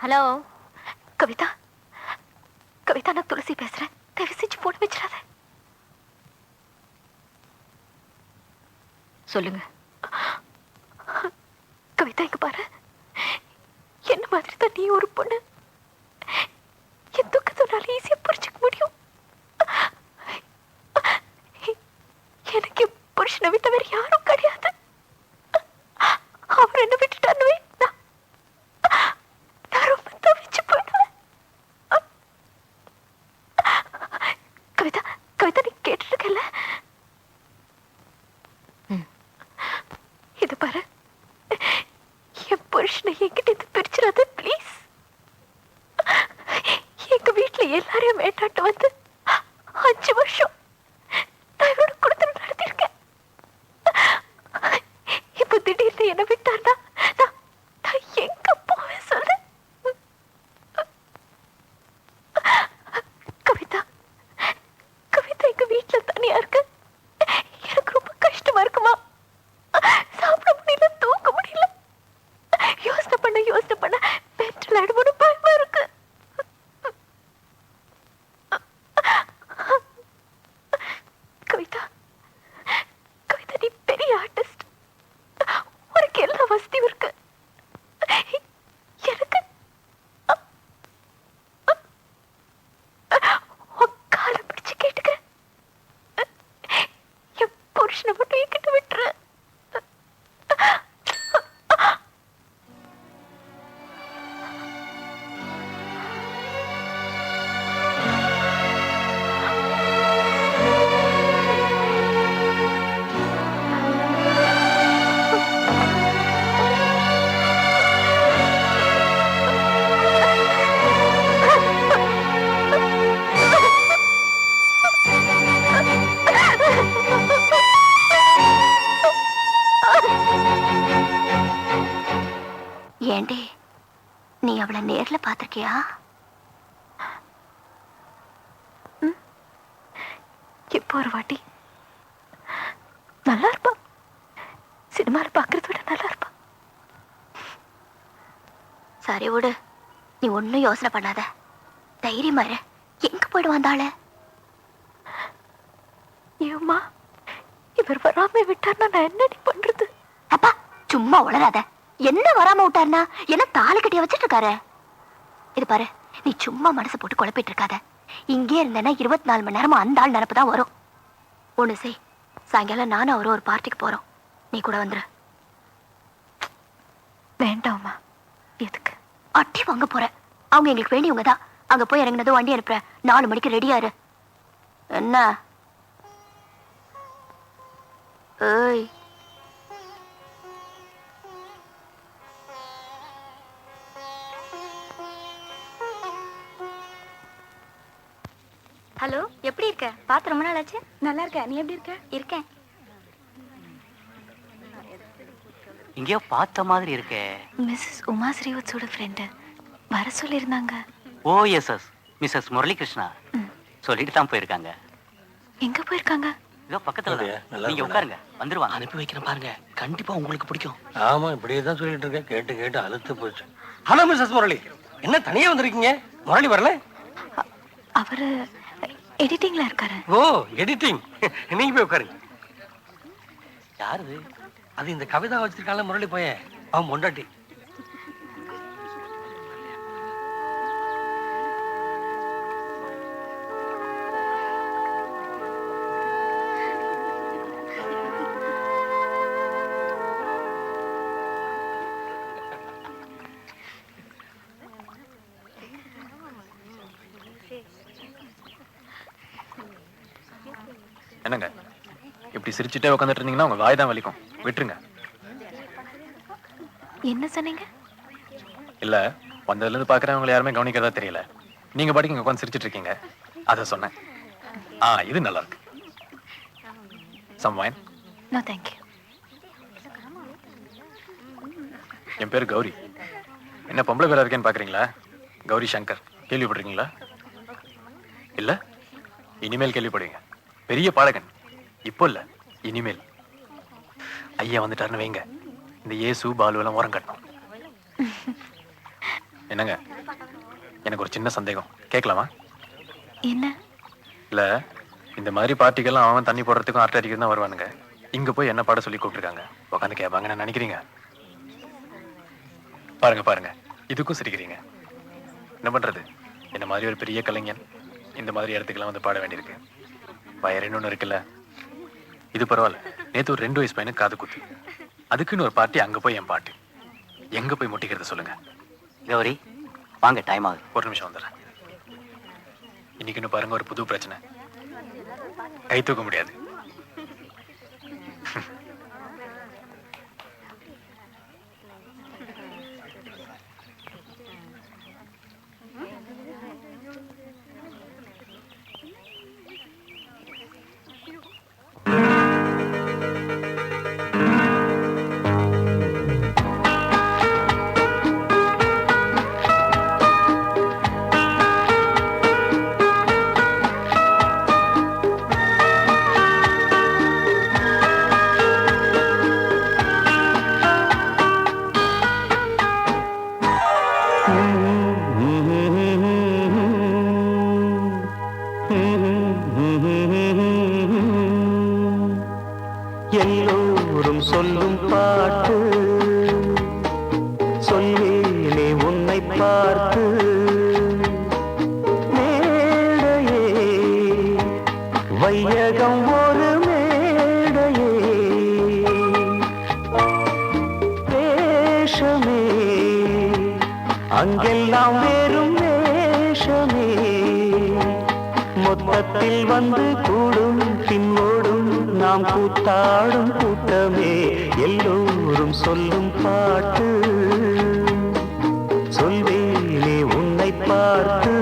Hello Kavitha, Kavitha நான் துளசி பேசுறேன். தயவு செஞ்சு போன வச்சிடாத. சொல்லுங்க கவிதா, இங்க பாரு, என்ன மாதிரி தான் நீ ஒரு பொண்ணு. என் துக்கத்தினால ஈஸியா புரிஞ்சுக்க முடியும். எனக்கு புருஷனை விட்ட வேற யாரும் கிடையாது. அவர் என்ன விட்டுட்டாரு. கவிதா, கவிதா நீ கேட்டு இருக்கல. இது பாரு, என் புருஷனை என்கிட்ட இருந்து பிரிச்சிடாத பிளீஸ். எங்க வீட்டுல எல்லாரையும் வேண்டாட்டு வந்து 5 வருஷம் நான் இவரோட குடுத்தனம் நடத்திருக்கேன். இப்ப திடீர்னு என்ன விட்டார்னா நான் எங்க போவேன் சொல்லு. கவிதா, கவிதா எங்க வீட்டுல தனியா இருக்கு. எனக்கு ரொம்ப கஷ்டமா இருக்குமா. சாப்பிட முடியல, தூக்க முடியல. யோசனை பண்ண பெட்ரோல் அடிபடு பயமா இருக்கு. கவிதா, கவிதா நீ பெரிய ஆர்டிஸ்ட். உனக்கு எல்லா வசதியும் இருக்கு. எனக்கு காலை பிடிச்சு கேட்டுக்க. என் புருஷனை மட்டும் என்கிட்ட விட்டுரு. ஏண்டி, நீ அவளை நேர்ல பாத்திருக்கியா? இப்போ ஒரு வாட்டி நல்லா இருப்பா. சினிமால பாக்குறத விட நல்லா இருப்பா. சரி விடு, நீ ஒன்னும் யோசனை பண்ணாத. தைரியமா இரு. எங்க போயிடு வந்தாள? ஏம்மா, இவர் வராம விட்டார்னா நான் என்னடி பண்றது? அப்பா சும்மா உளராத. என்ன வராம விட்டார்னா என்ன தாலி கட்டிய வச்சிட்டு இருக்காரு. இது பாரு, நீ சும்மா மனசை போட்டு குழப்பிட்டு இருக்காத. இங்கே இருந்தேன்னா 24 மணி நேரமும் அந்த ஆள் நினப்பு தான் வரும். ஒண்ணு செய், சாயங்காலம் நானும் அவரும் ஒரு பார்ட்டிக்கு போறோம். நீ கூட வந்துரு. வேண்டாம். அட்டி வாங்க போற. அவங்க எங்களுக்கு வேண்டியவங்க தான். அங்க போய் இறங்கினதும் வண்டி அனுப்புற. 4 மணிக்கு ரெடியா இரு. என்ன? ஏய், ஹலோ, எப்படி இருக்க? பார்த்து ரொம்ப நாள் ஆச்சு. நல்லா இருக்க. நீ எப்படி இருக்க? இருக்கேன். இங்கேயோ பார்த்த மாதிரி இருக்கே. மிஸ்ஸஸ் உமா ஸ்ரீவத்ஸோட ஃப்ரெண்டு வர சொல்லியிருந்தாங்க. ஓ எஸ் எஸ், மிஸ்ஸஸ் முரளிகிருஷ்ணா சொல்லிட்டு தான் போயிருக்காங்க. எங்க போயிருக்காங்க? இதோ பக்கத்துல தான். நீங்க உட்காருங்க, வந்துருவாங்க. அனுப்பி வைக்கிறேன் பாருங்க, கண்டிப்பா உங்களுக்கு பிடிக்கும். ஆமா, இப்படியே தான் சொல்லிட்டு இருக்கேன். கேட்டு கேட்டு அழுத்து போச்சு. ஹலோ மிஸ்ஸஸ் முரளி, என்ன தனியா வந்திருக்கீங்க? முரளி வரல? அவரு எடிட்டிங்ல இருக்காரு. ஓ, எடிட்டிங். நீங்க போய் உட்காருங்க. யாரு அது? இந்த கவிதா வச்சிருக்கால முரளி போய, அவன் பொண்டாட்டி. என்னங்க இப்படி சிரிச்சுட்டே உட்காந்துட்டு இருந்தீங்கன்னா உங்க வாய் தான் வலிக்கும். விட்டுருங்க. என்ன சொன்னீங்க? இல்ல, வந்ததுல இருந்து பாக்குறவங்க யாருமே கவனிக்கிறதா தெரியல. நீங்க பாட்டுக்கு இங்க உட்காந்து சிரிச்சிட்டு இருக்கீங்க, அத சொன்னேன். இது நல்லா இருக்கு. Some wine? No thank you. என் பேரு கௌரி. என்ன பொம்பளை பேரா இருக்கேன்னு பாக்குறீங்களா? கௌரி சங்கர். கேள்விப்பட்டிருக்கீங்களா? இல்ல, இனிமேல் கேள்விப்படுவீங்க. பெரிய பாடகன். இப்போ இல்ல, இனிமேல். ஐயா வந்துட்டாருன்னு வைங்க, இந்த ஏசு பாலு எல்லாம் ஓரம் கட்டணும். என்னங்க, எனக்கு ஒரு சின்ன சந்தேகம், கேட்கலாமா? என்ன? இல்ல, இந்த மாதிரி பார்ட்டிக்கெல்லாம் அவன் தண்ணி போடுறதுக்கும் ஆர்ட் அடிக்கிறது தான் வருவானுங்க. இங்க போய் என்ன பாட சொல்லி கூப்பிட்டுருக்காங்க. உட்காந்து கேட்பாங்க நான் நினைக்கிறீங்க? பாருங்க பாருங்க, இதுக்கும் சிரிக்கிறீங்க. என்ன பண்றது, என்ன மாதிரி ஒரு பெரிய கலைஞன் இந்த மாதிரி இடத்துக்கெல்லாம் வந்து பாட வேண்டியிருக்கு. வயரின்னு ஒண்ணு இருக்குல்ல, இது பரவாயில்ல. நேத்து ஒரு 2 வயசு பையனுக்கு காது குத்து, அதுக்குன்னு ஒரு பார்ட்டி. அங்க போய் என் பாட்டு எங்க போய் முட்டிக்கிறது சொல்லுங்க? கௌரி வாங்க, டைம் ஆகுது. ஒரு நிமிஷம் வந்துடுறேன். இன்னைக்குன்னு பாருங்க, ஒரு புது பிரச்சனை. கை தூக்க முடியாது. எல்லோரும் சொல்லும் பாட்டு சொல்வேனே உன்னை பார்த்து. மேடையே வையகம் ஒரு மேடையே, வேஷமே அங்கெல்லாம் வேறும் வேஷமே. மொத்தத்தில் வந்து கூடும் பின்னோடும் நாம் கூத்தாடும் கூட்டமே. எல்லோரும் சொல்லும் பாட்டு சொல்வேனே உன்னை பார்த்து.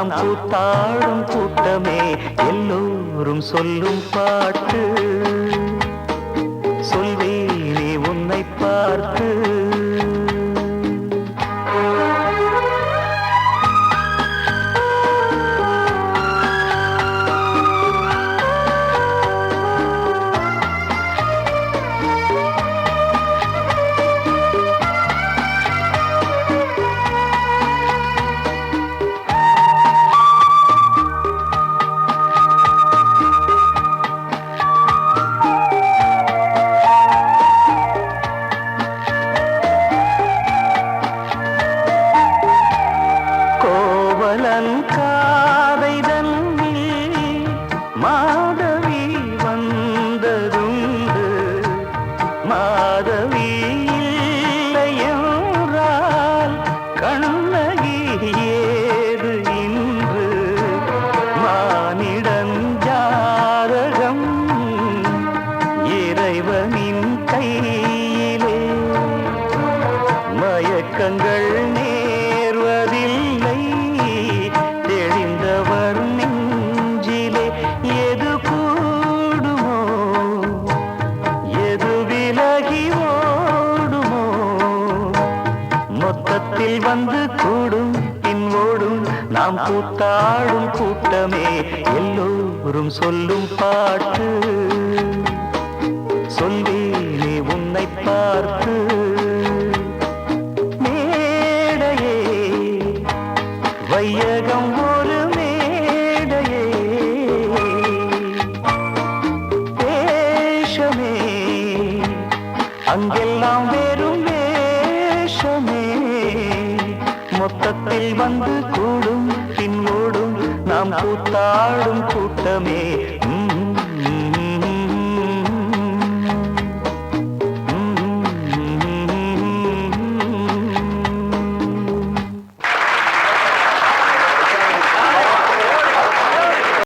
நாம் கூத்தாடும் கூட்டமே எல்லோரும் சொல்லும் பாட்டு சொல்வேனே உன்னை பார்த்து காதை தன்னில் மாதவி வந்ததுண்டு மாதவி இல்லையென்றால் கண்ணகி ஏது இன்று மானிடன் ஜாதகம் இறைவனின் கையிலே மயக்கங்கள் நேர்வதில்லை தெளிந்தவர் நெஞ்சிலே எது கூடுமோ எது விலகி ஓடுமோ மொத்தத்தில் வந்து கூடும் பின் ஓடும் நாம் கூத்தாடும் கூட்டமே எல்லோரும் சொல்லும் பாட்டு சொல்வேனே உன்னை பார்த்து மேடையே வையகம் ஒரு மேடையே வேஷமே அங்கெல்லாம் வெறும் வேஷமே மொத்தத்தில் வந்து கூடும் பின் ஓடும் நாம் கூத்தாடும் கூட்டமே